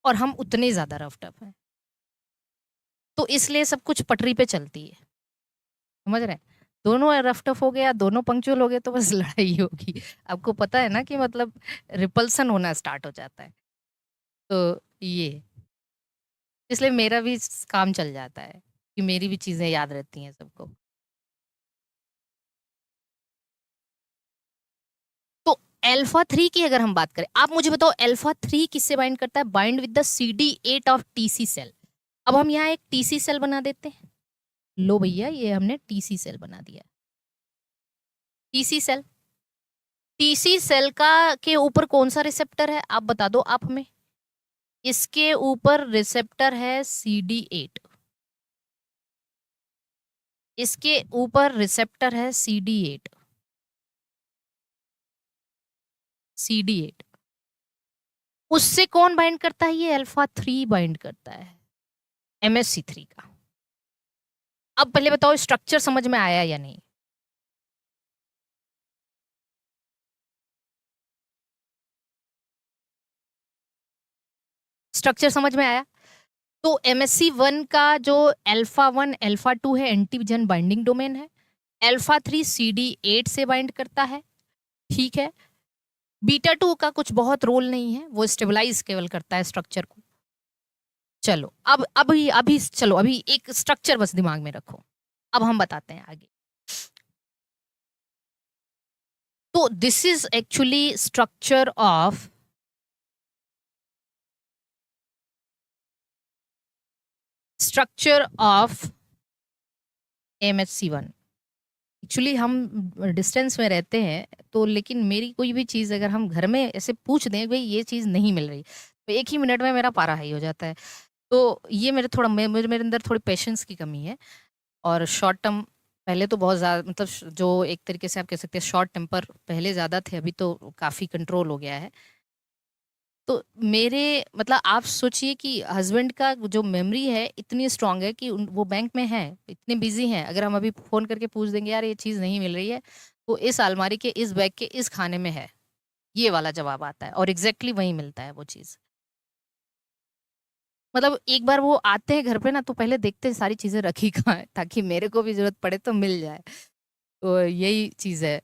और हम उतने ज्यादा रफ टफ हैं, तो इसलिए सब कुछ पटरी पे चलती है, समझ रहे हैं? दोनों रफ टफ हो गया, दोनों पंक्चुअल हो गए, तो बस लड़ाई होगी। आपको पता है ना कि मतलब रिपल्सन होना स्टार्ट हो जाता है। तो ये इसलिए मेरा भी काम चल जाता है, कि मेरी भी चीजें याद रहती हैं सबको। तो अल्फा 3 की अगर हम बात करें, आप मुझे बताओ अल्फा 3 किससे बाइंड करता है? Bind with the CD8 of TC cell. अब हम यहाँ एक TC सेल बना देते हैं। लो भैया, ये हमने TC सेल बना दिया। TC सेल, TC सेल का के ऊपर कौन सा रिसेप्टर है, आप बता दो आप हमें। इसके ऊपर रिसेप्टर है CD8। इसके ऊपर रिसेप्टर है CD8। CD8 उससे कौन बाइंड करता है? ये अल्फा 3 बाइंड करता है, MHC3 का। अब पहले बताओ स्ट्रक्चर समझ में आया या नहीं? स्ट्रक्चर समझ में आया? तो MHC1 का जो अल्फा 1 अल्फा 2 है, एंटीजन बाइंडिंग डोमेन है। अल्फा 3 CD8 से बाइंड करता है, ठीक है। बीटा 2 का कुछ बहुत रोल नहीं है, वो स्टेबलाइज केवल करता है स्ट्रक्चर को। चलो, अब अभी चलो, अभी एक स्ट्रक्चर बस दिमाग में रखो, अब हम बताते हैं आगे। तो this is actually structure of MHC1। Actually हम डिस्टेंस में रहते हैं, तो लेकिन मेरी कोई भी चीज़ अगर हम घर में ऐसे पूछ दें, भाई ये चीज़ नहीं मिल रही, तो एक ही मिनट में मेरा पारा हाई हो जाता है। तो ये मेरे अंदर थोड़ी पेशेंस की कमी है, और शॉर्ट टर्म पहले तो बहुत ज़्यादा, मतलब जो एक तरीके से आप कह सकते हैं शॉर्ट टेम्पर पहले ज़्यादा थे, अभी तो काफ़ी कंट्रोल हो गया है। तो मेरे मतलब आप सोचिए कि हस्बैंड का जो मेमोरी है इतनी स्ट्रांग है कि वो बैंक में है, इतने बिजी हैं, अगर हम अभी फोन करके पूछ देंगे यार ये चीज़ नहीं मिल रही है, तो इस अलमारी के इस बैग के इस खाने में है, ये वाला जवाब आता है, और एग्जैक्टली वही मिलता है वो चीज़। मतलब एक बार वो आते हैं घर पे ना, तो पहले देखते हैं सारी चीजें रखी कहाँ है, ताकि मेरे को भी जरूरत पड़े तो मिल जाए। तो यही चीज है।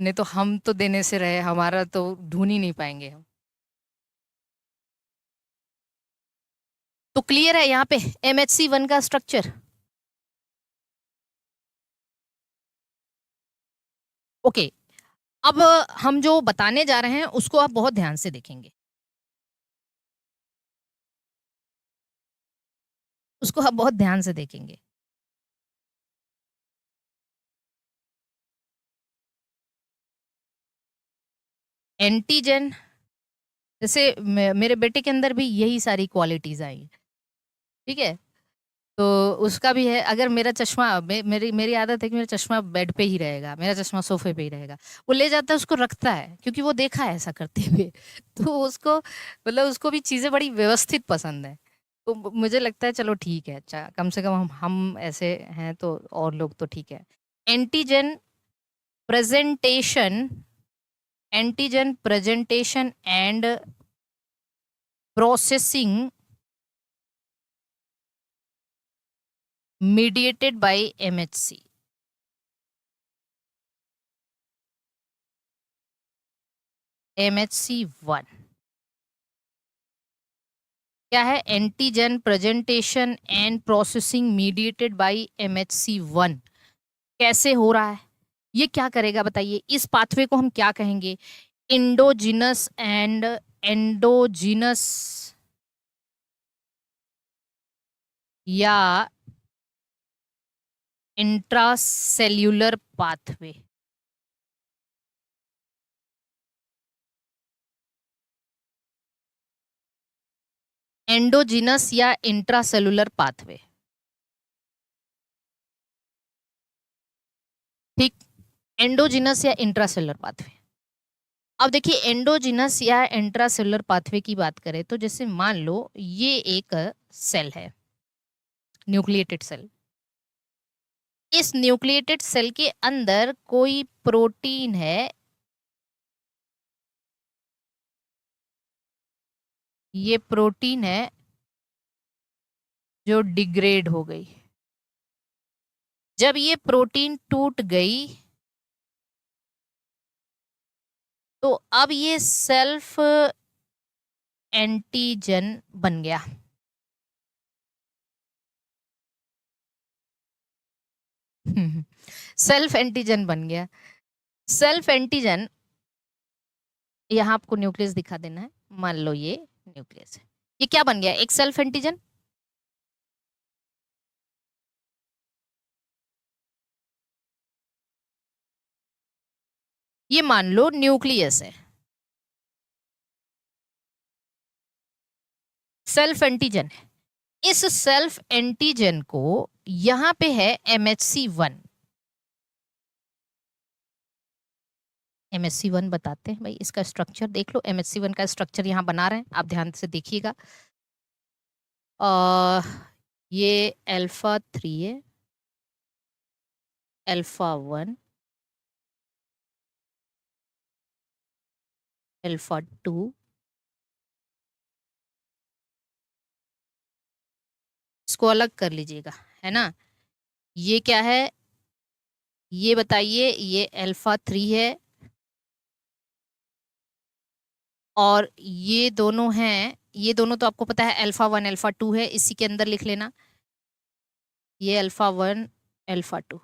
नहीं तो हम तो देने से रहे, हमारा तो ढूंढ ही नहीं पाएंगे हम। तो क्लियर है यहाँ पे MHC1 का स्ट्रक्चर। ओके। अब हम जो बताने जा रहे हैं उसको आप बहुत ध्यान से देखेंगे, उसको आप बहुत ध्यान से देखेंगे। एंटीजन, जैसे मेरे बेटे के अंदर भी यही सारी क्वालिटीज आई। ठीक है। तो उसका भी है। अगर मेरा चश्मा, मेरी मेरी आदत है कि मेरा चश्मा बेड पे ही रहेगा, मेरा चश्मा सोफे पे ही रहेगा। वो ले जाता है, उसको रखता है, क्योंकि वो देखा है ऐसा करते हुए। तो उसको मतलब उसको भी चीजें बड़ी व्यवस्थित पसंद है। तो मुझे लगता है चलो ठीक है, अच्छा कम से कम हम ऐसे हैं, तो और लोग तो ठीक है। Antigen presentation, antigen presentation and processing mediated by MHC। MHC1 क्या है? Antigen presentation and processing mediated by MHC1। कैसे हो रहा है? ये क्या करेगा बताइए? इस पाथवे को हम क्या कहेंगे? इंडोजिनस एंड एंडोजिनस या इंट्रासेल्यूलर पाथवे। एंडोजिनस या इंट्रासेल्यूलर पाथवे। ठीक। एंडोजिनस या इंट्रासेल्युलर पाथवे। अब देखिए, एंडोजिनस या इंट्रासेल्युलर पाथवे की बात करें तो जैसे मान लो ये एक सेल है, न्यूक्लिएटेड सेल। इस न्यूक्लिएटेड सेल के अंदर कोई प्रोटीन है, ये प्रोटीन है जो डिग्रेड हो गई। जब ये प्रोटीन टूट गई तो अब ये सेल्फ एंटीजन बन गया। सेल्फ एंटीजन बन गया। सेल्फ एंटीजन, यहाँ आपको न्यूक्लियस दिखा देना है। मान लो ये न्यूक्लियस है, ये क्या बन गया? एक सेल्फ एंटीजन। ये मान लो न्यूक्लियस है, सेल्फ एंटीजन है। इस सेल्फ एंटीजन को यहां पे है MHC1। MHC1 बताते हैं भाई, इसका स्ट्रक्चर देख लो। MHC1 का स्ट्रक्चर यहां बना रहे हैं, आप ध्यान से देखिएगा। ये अल्फा 3 है, अल्फा 1, अल्फा 2, इसको अलग कर लीजिएगा, है ना। ये क्या है ये बताइए? ये अल्फा 3 है, और ये दोनों हैं, ये दोनों तो आपको पता है अल्फा 1 अल्फा 2 है, इसी के अंदर लिख लेना। ये अल्फा 1 अल्फा 2,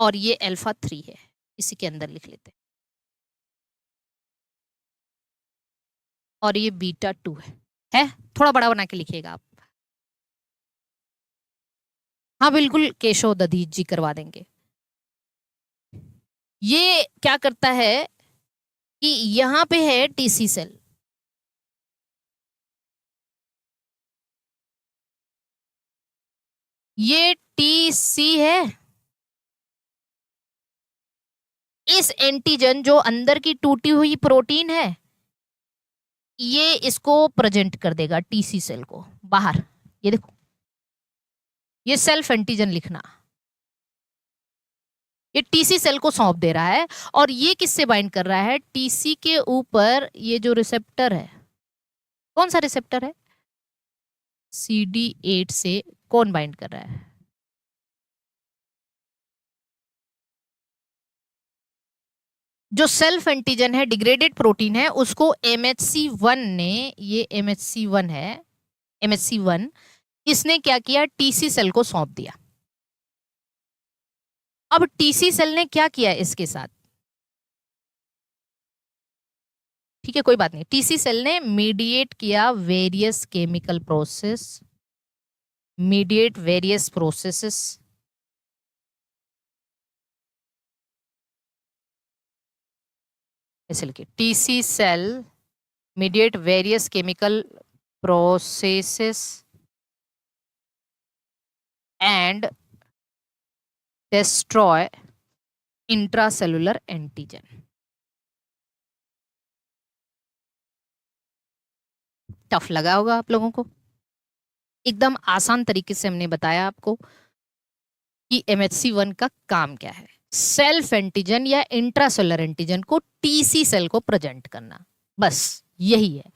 और ये अल्फा 3 है, इसी के अंदर लिख लेते हैं। और ये बीटा 2 है। थोड़ा बड़ा बना के लिखिएगा आप। हाँ बिल्कुल, केशव दधीच जी करवा देंगे। ये क्या करता है कि यहां पे है टीसी सेल, ये टीसी है। इस एंटीजन जो अंदर की टूटी हुई प्रोटीन है, ये इसको प्रेजेंट कर देगा टीसी सेल को बाहर। ये देखो, ये सेल्फ एंटीजन लिखना, ये टीसी सेल को सौंप दे रहा है, और ये किससे बाइंड कर रहा है? टीसी के ऊपर ये जो रिसेप्टर है, कौन सा रिसेप्टर है? CD8 से कौन बाइंड कर रहा है? जो सेल्फ एंटीजन है, डिग्रेडेड प्रोटीन है, उसको MHC1 ने, ये MHC1 है, MHC1 इसने क्या किया? टीसी सेल को सौंप दिया। अब टीसी सेल ने क्या किया इसके साथ? ठीक है, कोई बात नहीं। टीसी सेल ने मीडिएट किया various chemical process, mediate various processes, ऐसे लिखिए, TC cell mediate various chemical processes and destroy intracellular antigen। Tough लगा होगा आप लोगों को? एकदम आसान तरीके से हमने बताया आपको कि MHC1 का काम क्या है। सेल्फ एंटीजन या इंट्रासेलुलर एंटीजन को टीसी सेल को प्रेजेंट करना, बस यही है।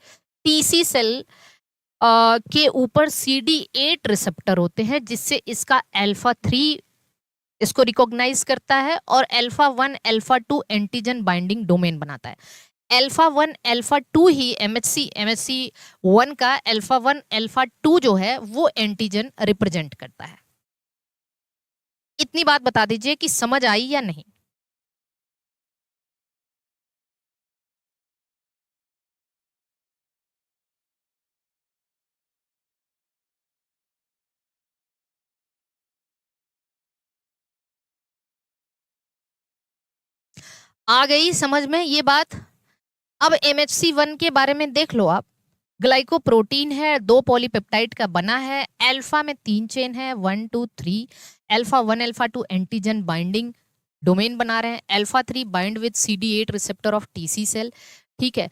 टीसी सेल के ऊपर CD8 रिसेप्टर होते हैं, जिससे इसका अल्फा 3 इसको रिकॉग्नाइज करता है, और alpha 1 alpha 2 antigen binding domain बनाता है। अल्फा 1 अल्फा 2 ही MHC1 का अल्फा 1 अल्फा 2 जो है वो एंटीजन रिप्रेजेंट करता है। इतनी बात बता दीजिए कि समझ आई या नहीं? आ गई समझ में ये बात? अब MHC1 के बारे में देख लो आप। ग्लाइकोप्रोटीन है, 2 पॉलीपेप्टाइड का बना है, अल्फा में 3 चेन है, 1 2 3, alpha 1 alpha 2 antigen binding domain बना रहे हैं, alpha 3 bind with CD8 receptor of TC cell. ठीक है,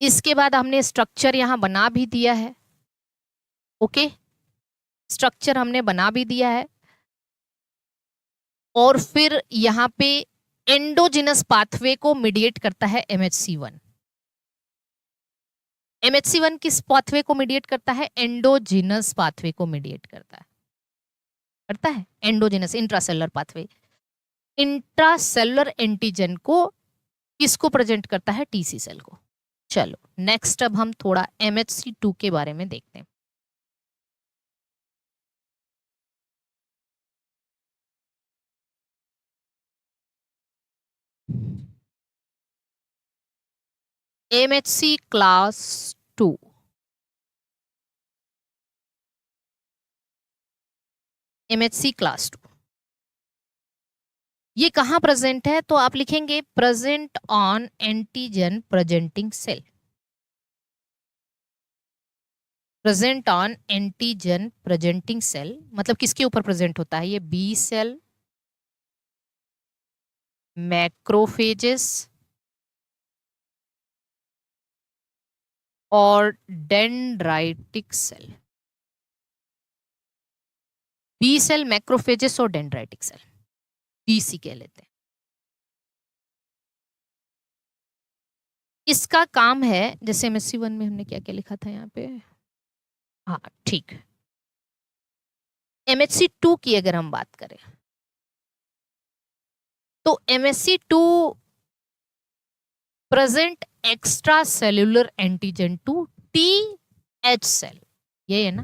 इसके बाद हमने स्ट्रक्चर यहां बना भी दिया है। ओके, स्ट्रक्चर हमने बना भी दिया है, और फिर यहां पे एंडोजिनस पाथवे को मीडिएट करता है MHC1। MHC1 किस पाथवे को मीडिएट करता है? एंडोजिनस पाथवे को मीडिएट करता है endogenous intracellular pathway. Intracellular antigen को किसको प्रेजेंट करता है? टीसी सेल को। चलो नेक्स्ट, अब हम थोड़ा MHC2 के बारे में देखते हैं। MHC क्लास 2, MHC क्लास 2 ये कहां प्रेजेंट है? तो आप लिखेंगे present on antigen presenting cell. Present on antigen presenting cell मतलब किसके ऊपर प्रेजेंट होता है? ये बी सेल, मैक्रोफेजेस और dendritic cell. B cell, macrophages और डेंड्राइटिक सेल, BC कह लेते हैं। इसका काम है, जैसे MHC1 में हमने क्या क्या लिखा था यहाँ पे, हाँ ठीक। MHC2 की अगर हम बात करें तो MHC2 present extracellular antigen to TH cell, ये है ना,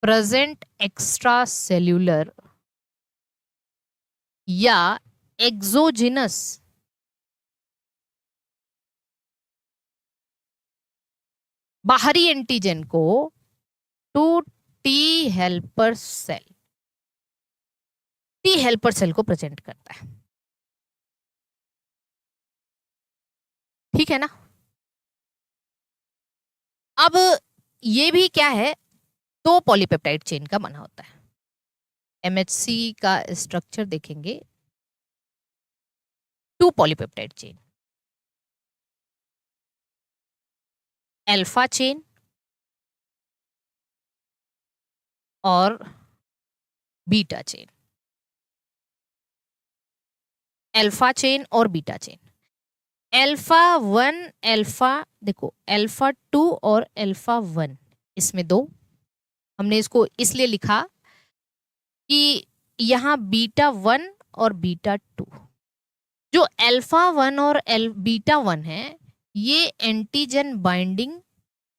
प्रेजेंट एक्स्ट्रा सेल्यूलर या एक्सोजिनस बाहरी एंटीजन को to T helper cell, T helper cell को प्रेजेंट करता है। ठीक है ना? अब ये भी क्या है? 2 पॉलीपेप्टाइड चेन का बना होता है। MHC का स्ट्रक्चर देखेंगे, 2 पॉलीपेप्टाइड चेन, अल्फा चेन और बीटा चेन, अल्फा चेन और beta chain. Alpha one, alpha, देखो अल्फा टू और अल्फा वन, इसमें दो। हमने इसको इसलिए लिखा कि यहाँ बीटा वन और बीटा टू, जो अल्फा वन और बीटा वन है, ये एंटीजन बाइंडिंग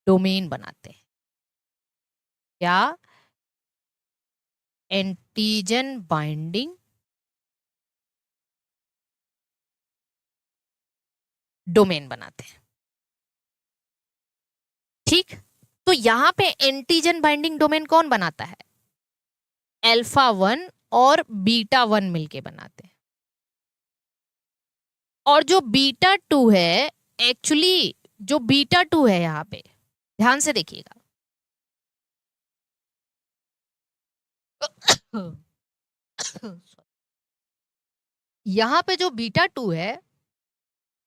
डोमेन बनाते हैं। क्या? एंटीजन बाइंडिंग डोमेन बनाते हैं। ठीक, तो यहां पे एंटीजन बाइंडिंग डोमेन कौन बनाता है? अल्फा वन और बीटा वन मिलके बनाते हैं। और जो बीटा टू है, एक्चुअली जो बीटा टू है यहाँ पे ध्यान से देखिएगा, यहाँ पे जो बीटा टू है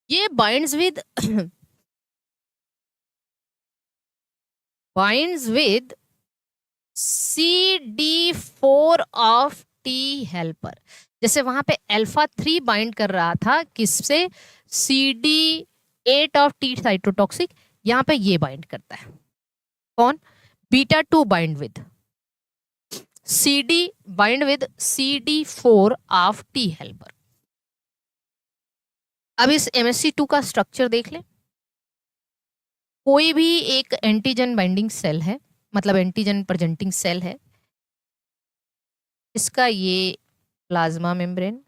ये binds with binds with CD4 of T helper. जैसे वहां पे अल्फा 3 बाइंड कर रहा था किससे? CD8 ऑफ टी साइटोटॉक्सिक, यहाँ पे ये बाइंड करता है। कौन? Beta two bind with CD4 of T helper. अब इस MSC2 का स्ट्रक्चर देख ले। कोई भी एक एंटीजन बाइंडिंग सेल है, मतलब एंटीजन प्रेजेंटिंग सेल है, इसका ये प्लाज्मा मेम्ब्रेन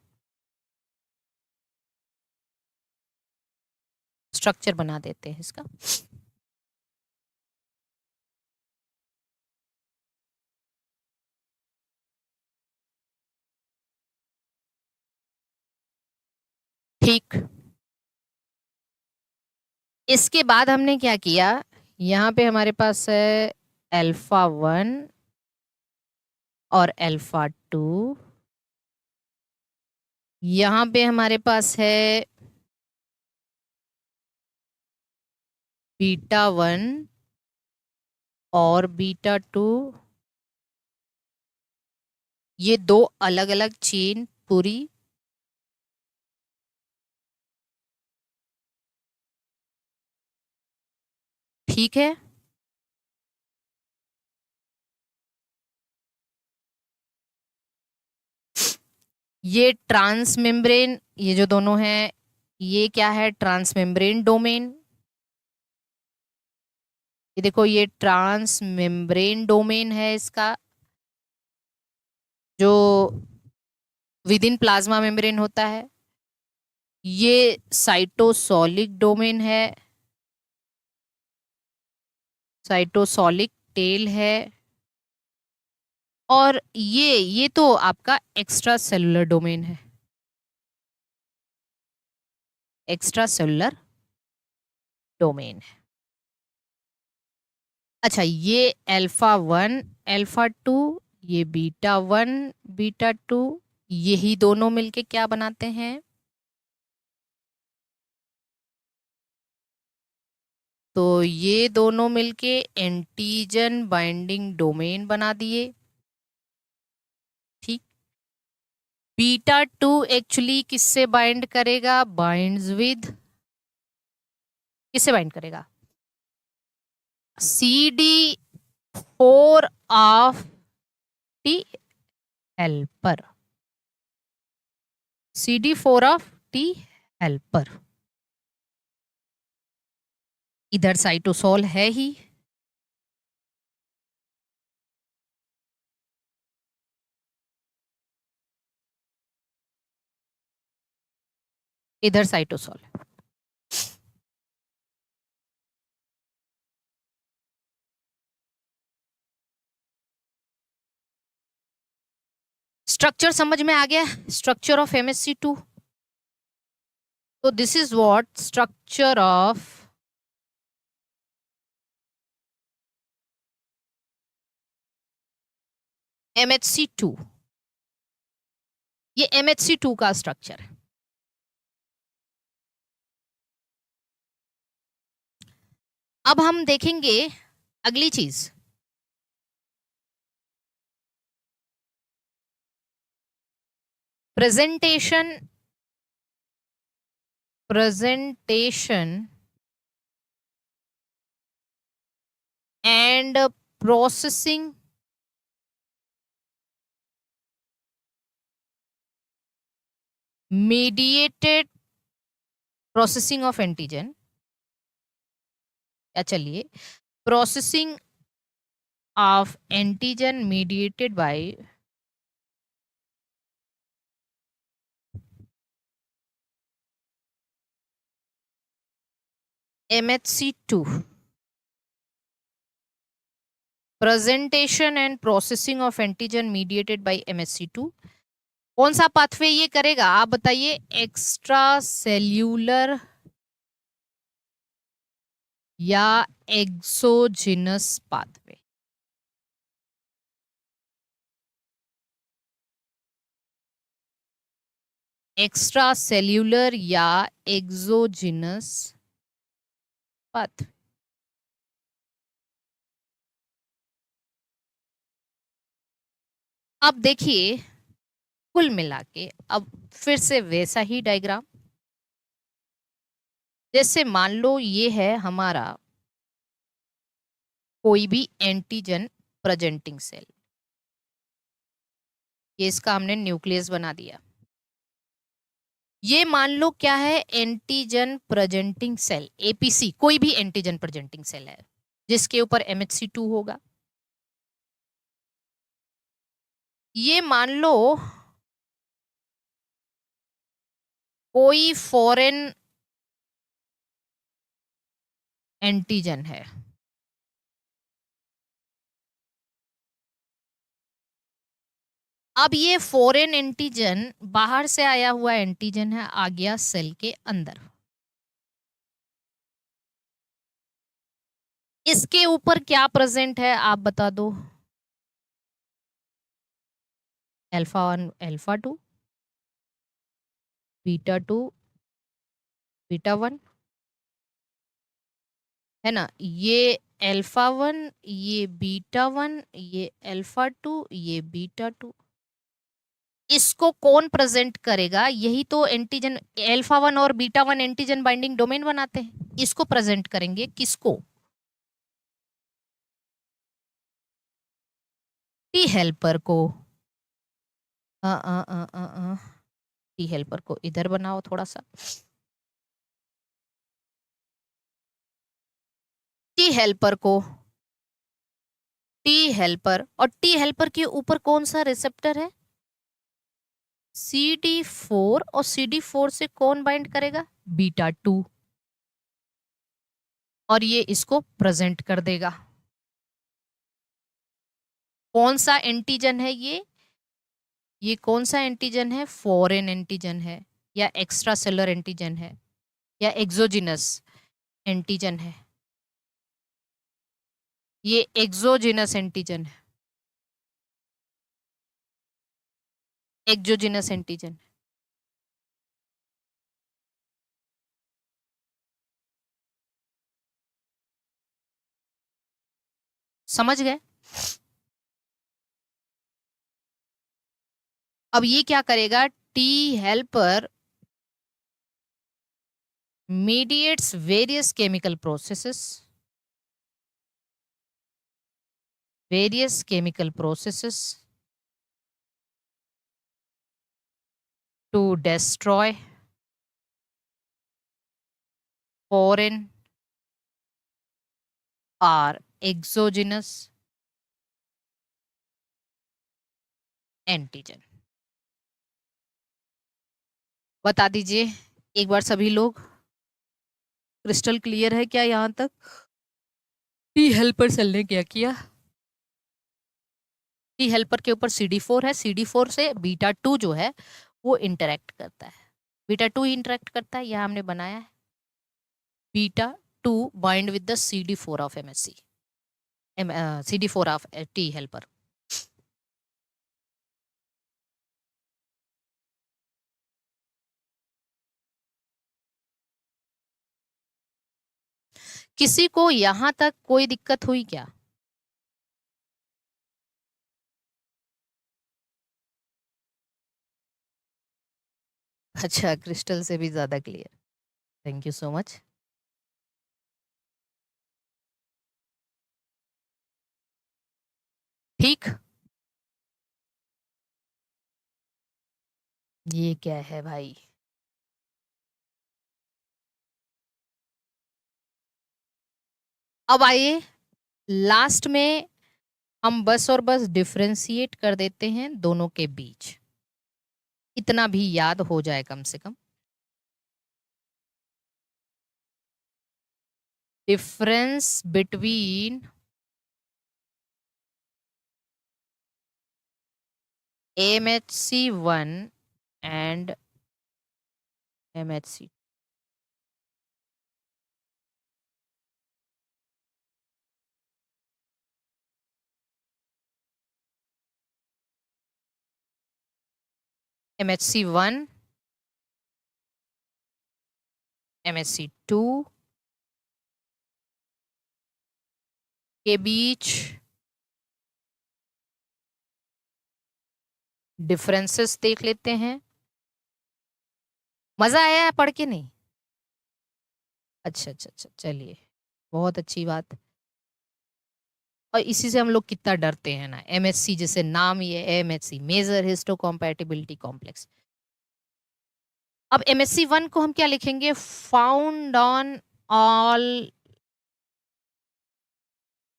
स्ट्रक्चर बना देते हैं इसका। ठीक, इसके बाद हमने क्या किया, यहाँ पे हमारे पास है अल्फा वन और अल्फा टू, यहाँ पे हमारे पास है बीटा वन और बीटा टू, ये दो अलग अलग चेन पूरी। ठीक है, ये ट्रांस मेम्ब्रेन, ये जो दोनों हैं, ये क्या है? Transmembrane domain. ये देखो, ये ट्रांस मेम्ब्रेन डोमेन है इसका, जो विद इन प्लाज्मा मेम्ब्रेन होता है। ये साइटोसोलिक डोमेन है, साइटोसोलिक टेल है। और ये तो आपका एक्स्ट्रा सेलुलर डोमेन है, एक्स्ट्रा सेलुलर डोमेन है। अच्छा, ये अल्फा वन, अल्फा टू, ये बीटा वन, बीटा टू, यही दोनों मिलके क्या बनाते हैं? तो ये दोनों मिलके एंटीजन बाइंडिंग डोमेन बना दिए। ठीक, बीटा टू एक्चुअली किससे बाइंड करेगा? बाइंड्स विद, किससे बाइंड करेगा? CD4 of T helper, CD4 of T helper. इधर साइटोसोल है ही, इधर साइटोसोल। स्ट्रक्चर समझ में आ गया? Structure of MSC2। तो this is what structure of MHC2। ये MHC2 का स्ट्रक्चर है। अब हम देखेंगे अगली चीज, presentation and processing mediated processing of antigen, या चलिए processing of antigen mediated by MHC2, presentation and processing of antigen mediated by MHC2, कौन सा पाथवे ये करेगा आप बताइए? एक्स्ट्रा सेल्यूलर या एक्सोजिनस पाथवे? एक्स्ट्रा सेल्यूलर या एक्सोजिनस पाथवे? अब देखिए कुल मिला के अब फिर से वैसा ही डायग्राम, जैसे मान लो ये है हमारा कोई भी एंटीजन प्रेजेंटिंग सेल, ये इसका हमने न्यूक्लियस बना दिया। ये मान लो क्या है? एंटीजन प्रेजेंटिंग सेल, एपीसी, कोई भी एंटीजन प्रेजेंटिंग सेल है जिसके ऊपर MHC2 होगा। ये मान लो कोई फॉरेन एंटीजन है, अब ये फॉरेन एंटीजन बाहर से आया हुआ एंटीजन है, आ गया सेल के अंदर। इसके ऊपर क्या प्रेजेंट है आप बता दो? अल्फा 1 अल्फा 2 बीटा 2 बीटा 1, है ना? ये अल्फा 1, ये बीटा 1, ये अल्फा 2, ये बीटा 2। इसको कौन प्रेजेंट करेगा? यही तो एंटीजन अल्फा 1 और बीटा 1 एंटीजन बाइंडिंग डोमेन बनाते हैं। इसको प्रेजेंट करेंगे किसको? टी हेल्पर को। टी हेल्पर को इधर बनाओ थोड़ा सा। टी हेल्पर को, टी हेल्पर, और टी हेल्पर के ऊपर कौन सा रिसेप्टर है? CD4, और CD4 से कौन बाइंड करेगा? बीटा 2, और ये इसको प्रेजेंट कर देगा। कौन सा एंटीजन है ये कौन सा एंटीजन है? फॉरेन एंटीजन है, या एक्स्ट्रा सेलुलर एंटीजन है, या एक्सोजिनस एंटीजन है? ये एक्सोजिनस एंटीजन है, एक्सोजिनस एंटीजन। समझ गए? अब ये क्या करेगा? T helper mediates various chemical processes to destroy foreign or exogenous antigen. बता दीजिए एक बार सभी लोग, क्रिस्टल क्लियर है क्या यहां तक? टी हेल्पर सेल ने क्या किया? टी हेल्पर के ऊपर CD4 है, CD4 से बीटा 2 जो है वो इंटरेक्ट करता है, बीटा 2 इंटरेक्ट करता है, यह हमने बनाया है। Beta 2 bind with the CD4 of MSC, CD4 of T helper. किसी को यहां तक कोई दिक्कत हुई क्या? अच्छा, क्रिस्टल से भी ज़्यादा clear. Thank you so much. ठीक। ये क्या है भाई? अब आइए लास्ट में हम बस और बस डिफरेंशिएट कर देते हैं दोनों के बीच, इतना भी याद हो जाए कम से कम। Difference between MHC1 and MHC। MHC1, MHC2 के बीच डिफरेंसेस देख लेते हैं। मजा आया है पढ़ के? नहीं? अच्छा अच्छा अच्छा, चलिए, बहुत अच्छी बात। और इसी से हम लोग कितना डरते हैं ना, MHC जैसे नाम ही है, MHC मेजर हिस्टोकम्पैटिबिलिटी कॉम्प्लेक्स। अब MHC1 को हम क्या लिखेंगे? Found on all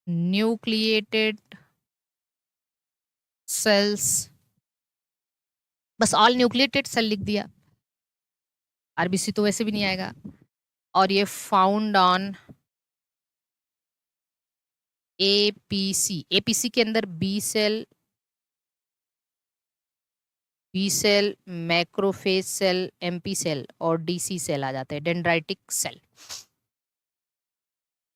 nucleated cells. बस ऑल न्यूक्लिएटेड सेल लिख दिया, RBC तो वैसे भी नहीं आएगा। और ये फाउंड ऑन APC के अंदर B cell, macrophage cell, MP cell और DC सेल आ जाते हैं, डेंड्राइटिक सेल।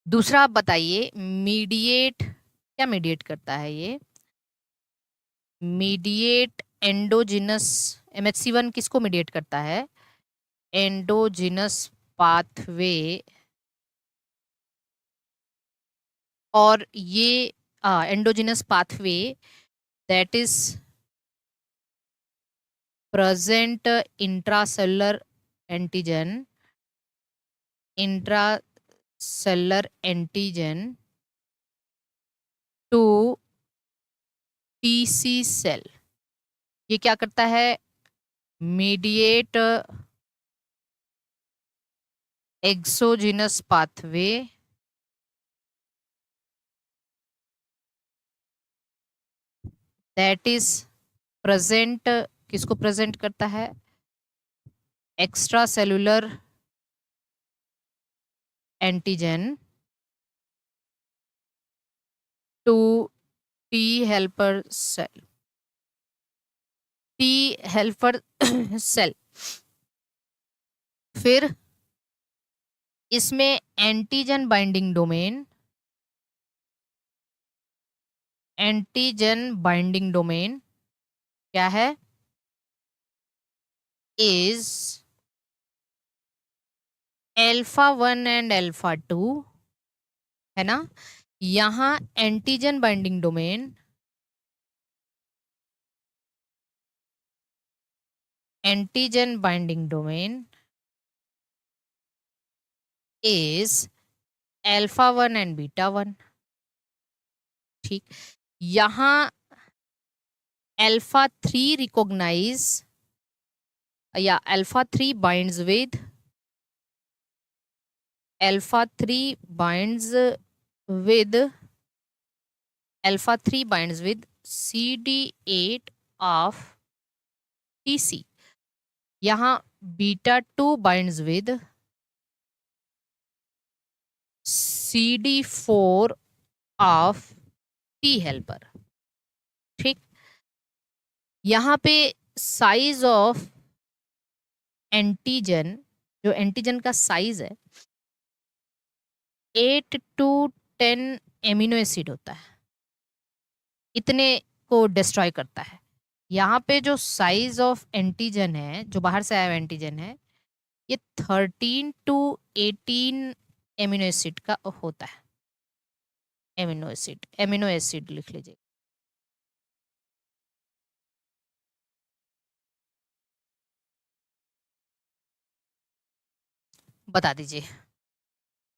दूसरा आप बताइए, मीडिएट क्या मीडिएट करता है ये? Mediate endogenous. MHC1 किसको मीडिएट करता है? Endogenous pathway. और ये endogenous pathway that is present intracellular antigen, intracellular antigen to TC cell. ये क्या करता है? Mediate exogenous pathway that is present. किसको प्रेजेंट करता है? Extracellular antigen to T helper cell. T helper cell. फिर इसमें antigen binding domain, antigen binding domain क्या है? इज α1 एंड α2, है ना? यहां antigen binding domain, antigen binding domain is α1 and β1। ठीक। यहां α3 रिकॉग्नाइज या α3 binds with, α3 binds with, α3 binds with CD8 of TC। यहां β2 binds with CD4 of T helper. ठीक। यहां पे साइज ऑफ एंटीजन, जो एंटीजन का साइज है 8 to 10 एमिनो एसिड होता है, इतने को डिस्ट्रॉय करता है। यहाँ पे जो साइज ऑफ एंटीजन है, जो बाहर से आया हुआ एंटीजन है, ये 13 to 18 एमिनो एसिड का होता है। एमिनो एसिड लिख लीजिए। बता दीजिए।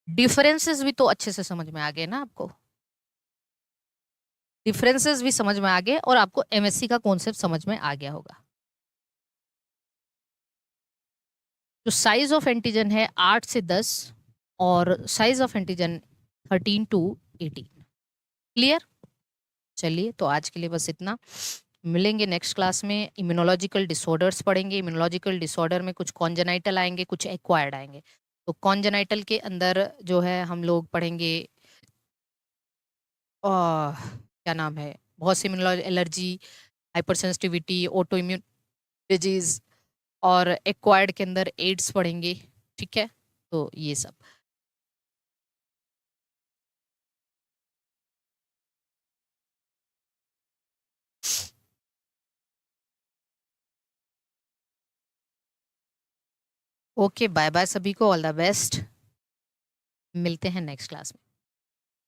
डिफरेंसेस भी तो अच्छे से समझ में आ गए ना आपको? डिफरेंसेस भी समझ में आ गए और आपको एमएससी का कॉन्सेप्ट समझ में आ गया होगा। जो साइज ऑफ एंटीजन है 8 से 10 और size of antigen 13 to 18। Clear? चलिए, तो आज के लिए बस इतना। मिलेंगे नेक्स्ट क्लास में। इम्यूनोलॉजिकल डिसऑर्डर्स पढ़ेंगे। इम्यूनोलॉजिकल डिसऑर्डर में कुछ कॉन्जेनाइटल आएंगे, कुछ एक्वायर्ड आएंगे। तो कॉन्जेनाइटल के अंदर जो है हम लोग पढ़ेंगे क्या नाम है, बहुत सी immunology, allergy, hypersensitivity, autoimmune disease, और एक्वायर्ड के अंदर एड्स पढ़ेंगे। ठीक है, तो ये सब। ओके, बाय बाय सभी को, ऑल द बेस्ट। मिलते हैं नेक्स्ट क्लास में।